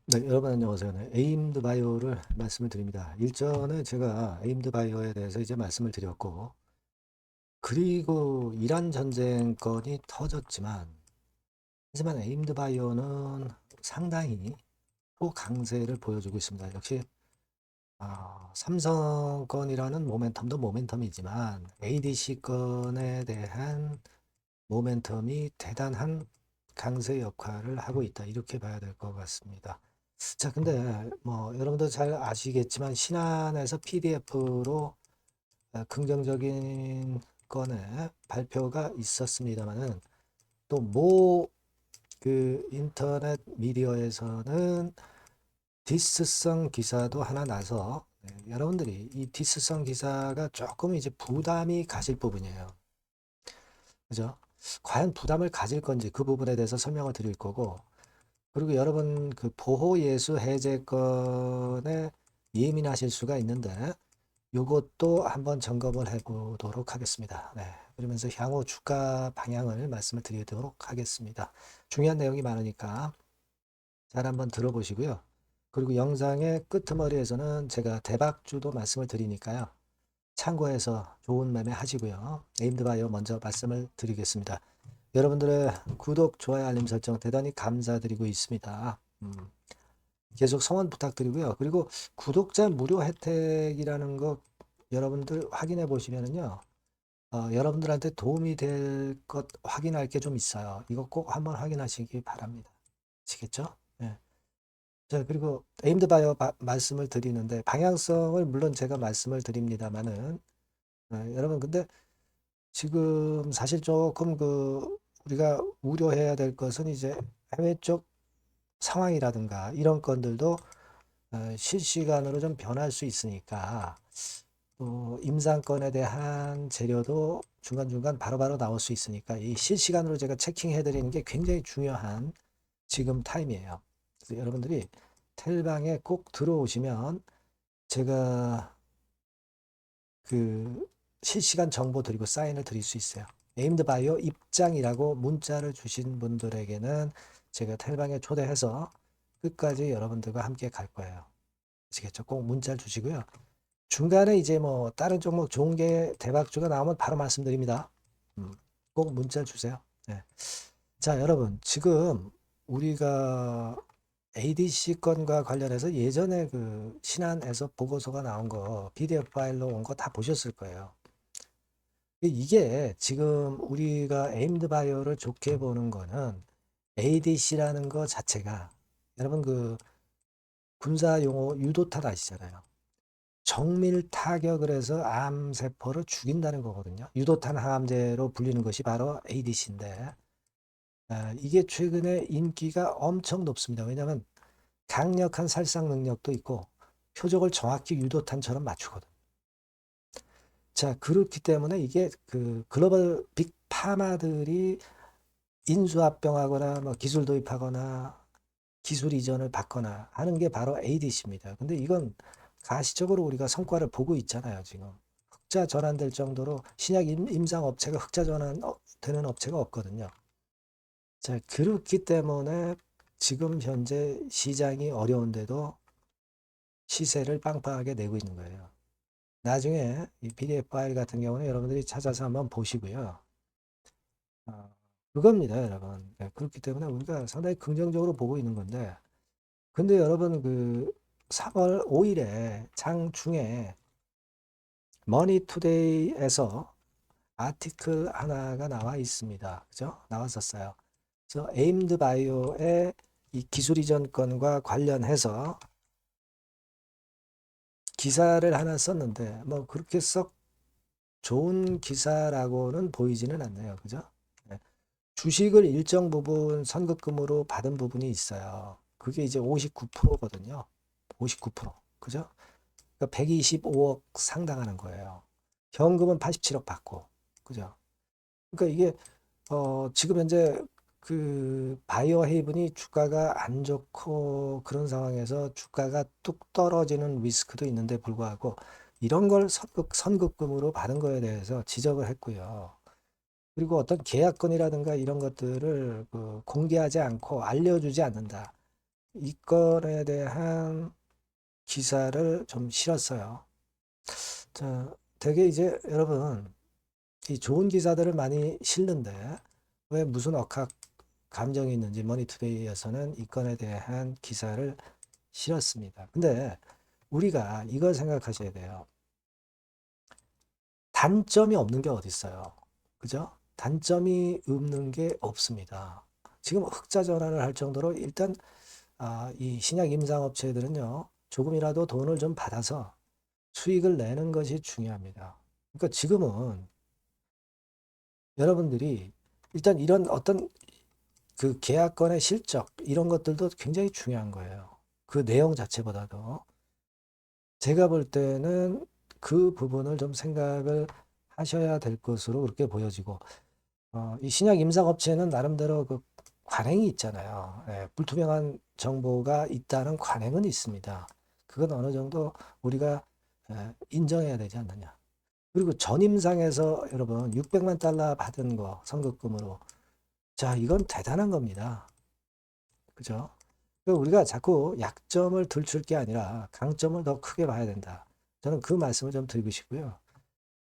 네, 여러분 안녕하세요. 네, 에임드 바이오를 말씀을 드립니다. 일전에 제가 에임드 바이오에 대해서 이제 말씀을 드렸고, 그리고 이란 전쟁 건이 터졌지만, 하지만 에임드 바이오는 상당히 또 강세를 보여주고 있습니다. 역시 삼성 건이라는 모멘텀도 모멘텀이지만 ADC 건에 대한 모멘텀이 대단한 강세 역할을 하고 있다. 이렇게 봐야 될 것 같습니다. 자, 근데 뭐 여러분도 잘 아시겠지만 신한에서 PDF로 긍정적인 건의 발표가 있었습니다만은 또 모 그 인터넷 미디어에서는 디스성 기사도 하나 나서 여러분들이 이 디스성 기사가 조금 이제 부담이 가실 부분이에요. 그죠? 과연 부담을 가질 건지 그 부분에 대해서 설명을 드릴 거고, 그리고 여러분 그 보호예수 해제권에 예민하실 수가 있는데 요것도 한번 점검을 해보도록 하겠습니다. 네. 그러면서 향후 주가 방향을 말씀을 드리도록 하겠습니다. 중요한 내용이 많으니까 잘 한번 들어보시고요. 그리고 영상의 끄트머리에서는 제가 대박주도 말씀을 드리니까요. 참고해서 좋은 매매 하시고요. 네임드바이오 먼저 말씀을 드리겠습니다. 여러분들의 구독, 좋아요, 알림 설정 대단히 감사드리고 있습니다. 계속 성원 부탁드리고요. 그리고 구독자 무료 혜택이라는 거 여러분들 확인해 보시면은요. 여러분들한테 도움이 될 것 확인할 게 좀 있어요. 이거 꼭 한번 확인하시기 바랍니다. 아시겠죠? 네. 자, 그리고 에임드 바이오 말씀을 드리는데 방향성을 물론 제가 말씀을 드립니다만은 여러분 근데 지금 사실 조금 우리가 우려해야 될 것은 이제 해외 쪽 상황이라든가 이런 건들도 실시간으로 좀 변할 수 있으니까 또 임상권에 대한 재료도 중간중간 바로바로 나올 수 있으니까 이 실시간으로 제가 체킹해 드리는 게 굉장히 중요한 지금 타임이에요. 그래서 여러분들이 텔방에 꼭 들어오시면 제가 그 실시간 정보 드리고 사인을 드릴 수 있어요. 에임드 바이오 입장이라고 문자를 주신 분들에게는 제가 텔방에 초대해서 끝까지 여러분들과 함께 갈 거예요. 아시겠죠? 꼭 문자를 주시고요. 중간에 이제 뭐 다른 종목 좋은 게 대박주가 나오면 바로 말씀드립니다. 꼭 문자 주세요. 네. 자, 여러분 지금 우리가 ADC 건과 관련해서 예전에 그 신한에서 보고서가 나온 거 PDF 파일로 온 거 다 보셨을 거예요. 이게 지금 우리가 에임드 바이오를 좋게 보는 거는 ADC라는 거 자체가 여러분 그 군사 용어 유도탄 아시잖아요. 정밀 타격을 해서 암세포를 죽인다는 거거든요. 유도탄 항암제로 불리는 것이 바로 ADC인데 이게 최근에 인기가 엄청 높습니다. 왜냐하면 강력한 살상 능력도 있고 표적을 정확히 유도탄처럼 맞추거든. 자, 그렇기 때문에 이게 그 글로벌 빅 파마들이 인수합병하거나 뭐 기술 도입하거나 기술 이전을 받거나 하는 게 바로 ADC입니다. 근데 이건 가시적으로 우리가 성과를 보고 있잖아요, 지금. 흑자 전환될 정도로 신약 임상 업체가 흑자 전환 되는 업체가 없거든요. 자, 그렇기 때문에 지금 현재 시장이 어려운데도 시세를 빵빵하게 내고 있는 거예요. 나중에 이 PDF 파일 같은 경우는 여러분들이 찾아서 한번 보시고요. 어, 그겁니다, 여러분. 네, 그렇기 때문에 우리가 상당히 긍정적으로 보고 있는 건데, 근데 여러분 그 3월 5일에 장중에 머니투데이에서 아티클 하나가 나와 있습니다. 그죠? 나왔었어요. 그래서 에임드 바이오의 이 기술 이전 건과 관련해서 기사를 하나 썼는데 뭐 그렇게 썩 좋은 기사라고는 보이지는 않네요. 그죠? 네. 주식을 일정 부분 선급금으로 받은 부분이 있어요. 그게 이제 59%거든요. 59%. 그죠? 그러니까 125억 상당하는 거예요. 현금은 87억 받고. 그죠? 그러니까 이게 지금 현재 그 바이오 헤이븐이 주가가 안 좋고 그런 상황에서 주가가 뚝 떨어지는 리스크도 있는데 불구하고 이런 걸 선급금으로 받은 거에 대해서 지적을 했고요. 그리고 어떤 계약건이라든가 이런 것들을 그 공개하지 않고 알려주지 않는다. 이 건에 대한 기사를 좀 실었어요. 자, 되게 이제 여러분 이 좋은 기사들을 많이 실는데 왜 무슨 억학 감정이 있는지 머니투데이에서는 이 건에 대한 기사를 실었습니다. 근데 우리가 이걸 생각하셔야 돼요. 단점이 없는 게 어디 있어요? 그죠? 단점이 없는 게 없습니다. 지금 흑자 전환을 할 정도로 일단 이 신약 임상업체들은요, 조금이라도 돈을 좀 받아서 수익을 내는 것이 중요합니다. 그러니까 지금은 여러분들이 일단 이런 어떤 그 계약건의 실적 이런 것들도 굉장히 중요한 거예요. 그 내용 자체보다도 제가 볼 때는 그 부분을 좀 생각을 하셔야 될 것으로 그렇게 보여지고 이 신약 임상업체는 나름대로 그 관행이 있잖아요. 예, 불투명한 정보가 있다는 관행은 있습니다. 그건 어느 정도 우리가 인정해야 되지 않느냐. 그리고 전임상에서 여러분 600만 달러 받은 거 선급금으로 자 이건 대단한 겁니다. 그죠? 우리가 자꾸 약점을 들출 게 아니라 강점을 더 크게 봐야 된다. 저는 그 말씀을 좀 드리고 싶고요.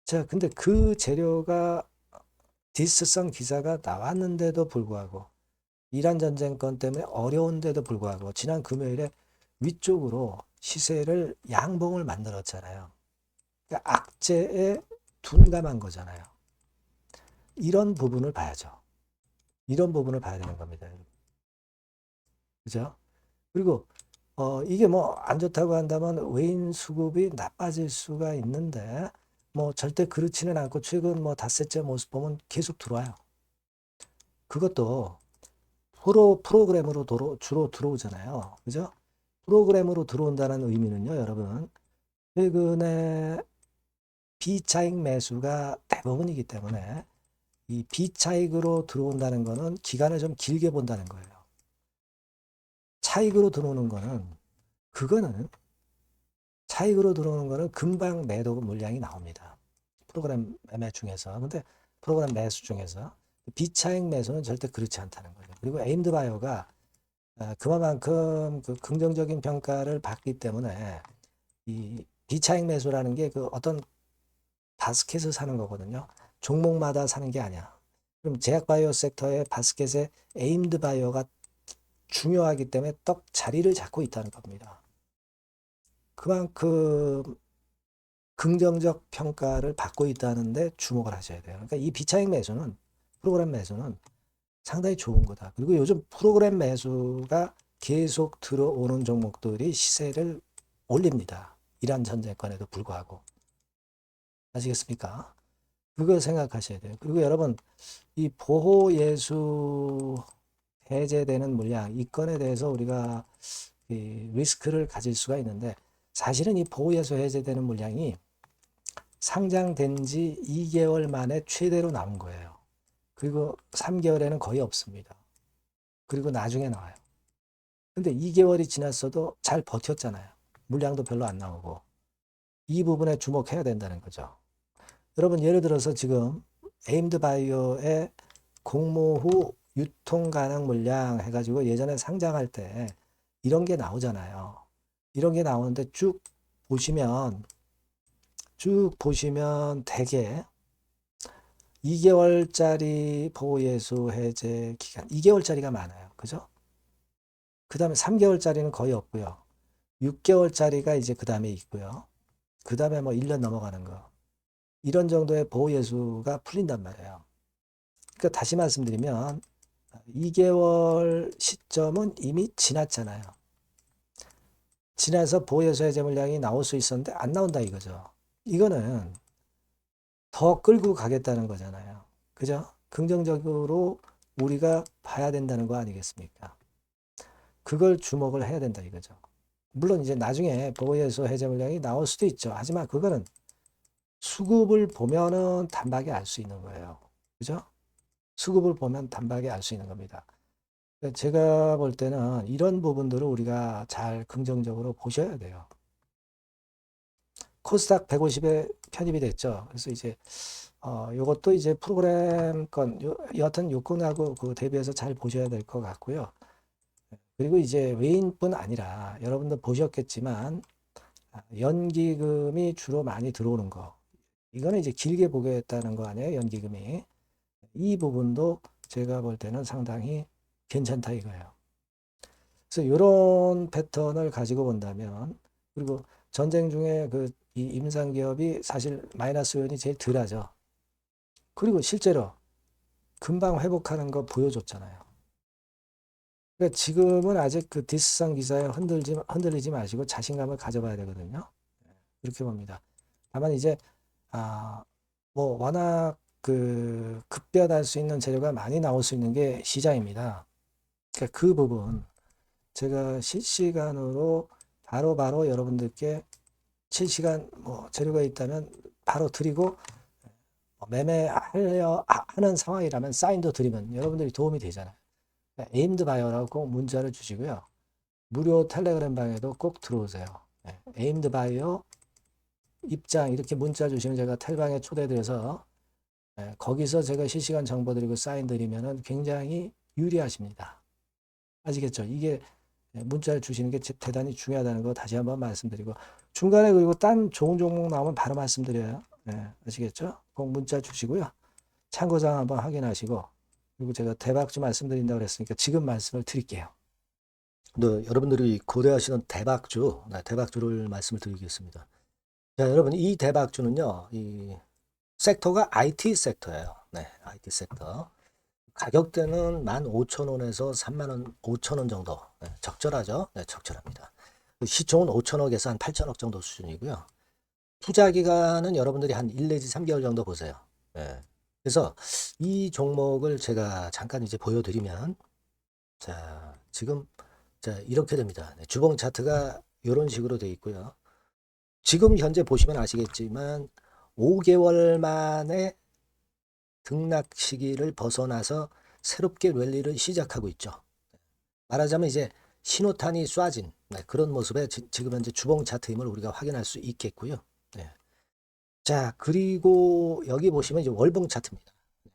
자, 근데 그 재료가 디스성 기사가 나왔는데도 불구하고 이란 전쟁 건 때문에 어려운데도 불구하고 지난 금요일에 위쪽으로 시세를 양봉을 만들었잖아요. 그러니까 악재에 둔감한 거잖아요. 이런 부분을 봐야죠. 이런 부분을 봐야 되는 겁니다. 그죠? 그리고 이게 뭐 안 좋다고 한다면 외인 수급이 나빠질 수가 있는데 뭐 절대 그렇지는 않고 최근 뭐 닷새째 모습 보면 계속 들어와요. 그것도 프로그램으로 주로 들어오잖아요. 그죠? 프로그램으로 들어온다는 의미는요, 여러분. 최근에 비차익 매수가 대부분이기 때문에 이 비차익으로 들어온다는 거는 기간을 좀 길게 본다는 거예요. 차익으로 들어오는 거는 그거는 차익으로 들어오는 거는 금방 매도 물량이 나옵니다. 프로그램 매매 중에서. 근데 프로그램 매수 중에서 비차익 매수는 절대 그렇지 않다는 거죠. 그리고 에임드 바이오가 그만큼 그 긍정적인 평가를 받기 때문에 이 비차익 매수라는 게 그 어떤 바스켓을 사는 거거든요. 종목마다 사는 게 아니야. 그럼 제약바이오 섹터의 바스켓에 에임드 바이오가 중요하기 때문에 떡 자리를 잡고 있다는 겁니다. 그만큼 긍정적 평가를 받고 있다는데 주목을 하셔야 돼요. 그러니까 이 비차익 매수는 프로그램 매수는 상당히 좋은 거다. 그리고 요즘 프로그램 매수가 계속 들어오는 종목들이 시세를 올립니다. 이란 전쟁권에도 불구하고. 아시겠습니까? 그걸 생각하셔야 돼요. 그리고 여러분, 이 보호 예수 해제되는 물량, 이 건에 대해서 우리가 이 리스크를 가질 수가 있는데 사실은 이 보호 예수 해제되는 물량이 상장된 지 2개월 만에 최대로 나온 거예요. 그리고 3개월에는 거의 없습니다. 그리고 나중에 나와요. 근데 2개월이 지났어도 잘 버텼잖아요. 물량도 별로 안 나오고. 이 부분에 주목해야 된다는 거죠. 여러분 예를 들어서 지금 에임드 바이오의 공모 후 유통 가능 물량 해가지고 예전에 상장할 때 이런 게 나오잖아요. 이런 게 나오는데 쭉 보시면 대개 2개월짜리 보호예수 해제 기간 2개월짜리가 많아요. 그죠? 그 다음에 3개월짜리는 거의 없고요. 6개월짜리가 이제 그 다음에 있고요. 그 다음에 뭐 1년 넘어가는 거. 이런 정도의 보호예수가 풀린단 말이에요. 그러니까 다시 말씀드리면 2개월 시점은 이미 지났잖아요. 지나서 보호예수 해제 물량이 나올 수 있었는데 안 나온다 이거죠. 이거는 더 끌고 가겠다는 거잖아요. 그죠? 긍정적으로 우리가 봐야 된다는 거 아니겠습니까? 그걸 주목을 해야 된다 이거죠. 물론 이제 나중에 보호예수 해제 물량이 나올 수도 있죠. 하지만 그거는 수급을 보면은 단박에 알 수 있는 거예요. 그죠? 수급을 보면 단박에 알 수 있는 겁니다. 제가 볼 때는 이런 부분들을 우리가 잘 긍정적으로 보셔야 돼요. 코스닥 150에 편입이 됐죠. 그래서 이제 요것도 이제 프로그램 건 여하튼 요건하고 그 대비해서 잘 보셔야 될 것 같고요. 그리고 이제 외인뿐 아니라 여러분들 보셨겠지만 연기금이 주로 많이 들어오는 거. 이거는 이제 길게 보겠다는 거 아니에요, 연기금이. 이 부분도 제가 볼 때는 상당히 괜찮다 이거예요. 그래서 이런 패턴을 가지고 본다면, 그리고 전쟁 중에 이 임상기업이 사실 마이너스 요인이 제일 덜하죠. 그리고 실제로 금방 회복하는 거 보여줬잖아요. 그러니까 지금은 아직 그 디스성 기사에 흔들리지 마시고 자신감을 가져봐야 되거든요. 그렇게 봅니다. 다만 이제 뭐 워낙 급변할 수 있는 재료가 많이 나올 수 있는 게 시장입니다. 그러니까 그 부분 제가 실시간으로 바로 여러분들께 실시간 뭐 재료가 있다면 바로 드리고 매매하려 하는 상황이라면 사인도 드리면 여러분들이 도움이 되잖아요. 에임드 바이어라고 꼭 문자를 주시고요. 무료 텔레그램 방에도 꼭 들어오세요. 에임드 바이어 입장 이렇게 문자 주시면 제가 텔방에 초대드려서 거기서 제가 실시간 정보 드리고 사인 드리면은 굉장히 유리하십니다. 아시겠죠? 이게 문자를 주시는 게 대단히 중요하다는 거 다시 한번 말씀드리고 중간에 그리고 딴 좋은 종목 나오면 바로 말씀드려요. 아시겠죠? 꼭 문자 주시고요. 참고사항 한번 확인하시고 그리고 제가 대박주 말씀드린다고 그랬으니까 지금 말씀을 드릴게요. 네, 여러분들이 고려하시는 대박주, 대박주를 말씀을 드리겠습니다. 자, 여러분 이 대박주는요. 이 섹터가 IT 섹터예요. 네, IT 섹터. 가격대는 15,000원에서 35,000원 5,000원 정도. 네, 적절하죠? 네, 적절합니다. 시총은 5천억에서 한 8천억 정도 수준이고요. 투자 기간은 여러분들이 한 1 내지 3개월 정도 보세요. 네. 그래서 이 종목을 제가 잠깐 이제 보여드리면, 자, 지금, 자, 이렇게 됩니다. 네, 주봉 차트가 이런 식으로 되어 있고요. 지금 현재 보시면 아시겠지만, 5개월 만에 등락 시기를 벗어나서 새롭게 랠리를 시작하고 있죠. 말하자면 이제 신호탄이 쏴진 그런 모습의 지금 현재 주봉 차트임을 우리가 확인할 수 있겠고요. 네. 자, 그리고 여기 보시면 이제 월봉 차트입니다.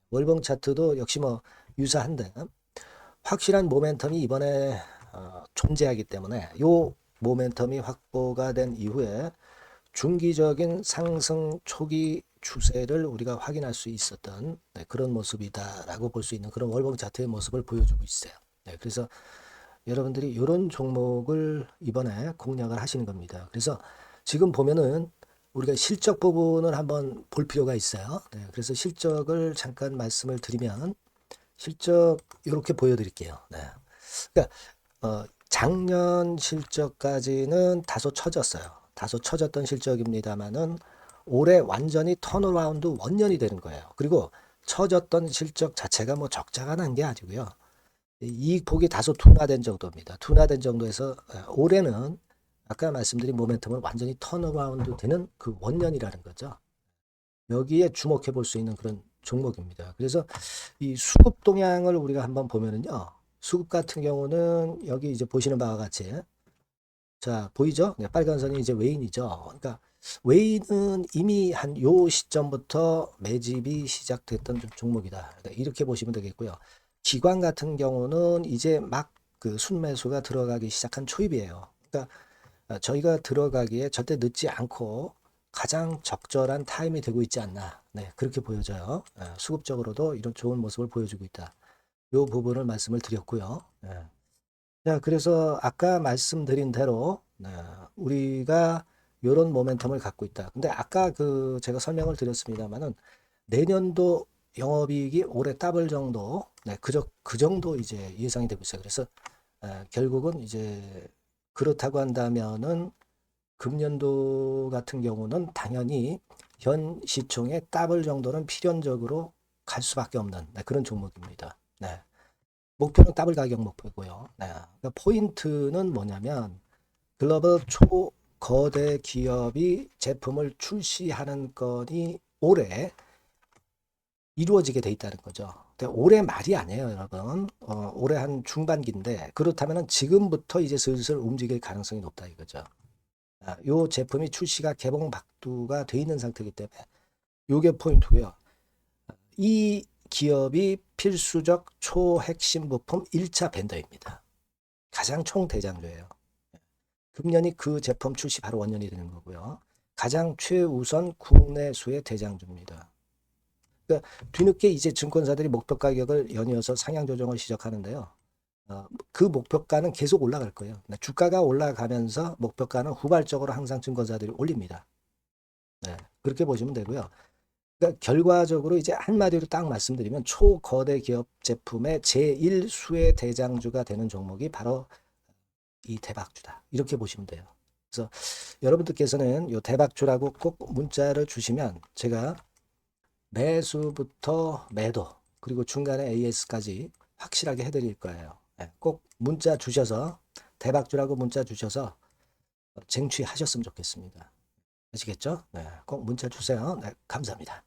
월봉 차트도 역시 뭐 유사한데 확실한 모멘텀이 이번에 존재하기 때문에 요 모멘텀이 확보가 된 이후에 중기적인 상승 초기 추세를 우리가 확인할 수 있었던 그런 모습이다라고 볼 수 있는 그런 월봉 차트의 모습을 보여주고 있어요. 그래서 여러분들이 이런 종목을 이번에 공략을 하시는 겁니다. 그래서 지금 보면은 우리가 실적 부분을 한번 볼 필요가 있어요. 그래서 실적을 잠깐 말씀을 드리면 실적 이렇게 보여드릴게요. 그러니까 작년 실적까지는 다소 처졌어요. 다소 처졌던 실적입니다만은 올해 완전히 턴어라운드 원년이 되는 거예요. 그리고 처졌던 실적 자체가 뭐 적자가 난 게 아니고요. 이익 폭이 다소 둔화된 정도입니다. 둔화된 정도에서 올해는 아까 말씀드린 모멘텀은 완전히 턴어라운드 되는 그 원년이라는 거죠. 여기에 주목해 볼 수 있는 그런 종목입니다. 그래서 이 수급 동향을 우리가 한번 보면은요. 수급 같은 경우는 여기 이제 보시는 바와 같이 자, 보이죠? 네, 빨간 선이 이제 외인이죠. 그러니까 외인은 이미 한 요 시점부터 매집이 시작됐던 종목이다. 이렇게 보시면 되겠고요. 기관 같은 경우는 이제 막 그 순매수가 들어가기 시작한 초입이에요. 그러니까 저희가 들어가기에 절대 늦지 않고 가장 적절한 타임이 되고 있지 않나. 네, 그렇게 보여져요. 수급적으로도 이런 좋은 모습을 보여주고 있다. 요 부분을 말씀을 드렸고요. 자, 그래서 아까 말씀드린 대로 우리가 이런 모멘텀을 갖고 있다. 근데 아까 제가 설명을 드렸습니다만은 내년도 영업이익이 올해 더블 정도, 그 정도 이제 예상이 되고 있어요. 그래서 결국은 이제 그렇다고 한다면은 금년도 같은 경우는 당연히 현 시총의 더블 정도는 필연적으로 갈 수밖에 없는 그런 종목입니다. 목표는 더블 가격 목표고요. 그러니까 포인트는 뭐냐면 글로벌 초거대 기업이 제품을 출시하는 건이 올해 이루어지게 돼 있다는 거죠. 올해 말이 아니에요, 여러분. 올해 한 중반기인데 그렇다면 지금부터 이제 슬슬 움직일 가능성이 높다 이거죠. 요 제품이 출시가 개봉 박두가 돼 있는 상태이기 때문에 요게 포인트고요. 이 기업이 필수적 초핵심 부품 1차 벤더입니다. 가장 총대장주예요. 금년이 그 제품 출시 바로 원년이 되는 거고요. 가장 최우선 국내수의 대장주입니다. 그러니까 뒤늦게 이제 증권사들이 목표 가격을 연이어서 상향 조정을 시작하는데요. 그 목표가는 계속 올라갈 거예요. 주가가 올라가면서 목표가는 후발적으로 항상 증권사들이 올립니다. 네, 그렇게 보시면 되고요. 그러니까 결과적으로 이제 한마디로 딱 말씀드리면 초거대 기업 제품의 제1수의 대장주가 되는 종목이 바로 이 대박주다. 이렇게 보시면 돼요. 그래서 여러분들께서는 이 대박주라고 꼭 문자를 주시면 제가 매수부터 매도 그리고 중간에 AS까지 확실하게 해드릴 거예요. 네, 꼭 문자 주셔서 대박주라고 문자 주셔서 쟁취하셨으면 좋겠습니다. 아시겠죠? 네, 꼭 문자 주세요. 네, 감사합니다.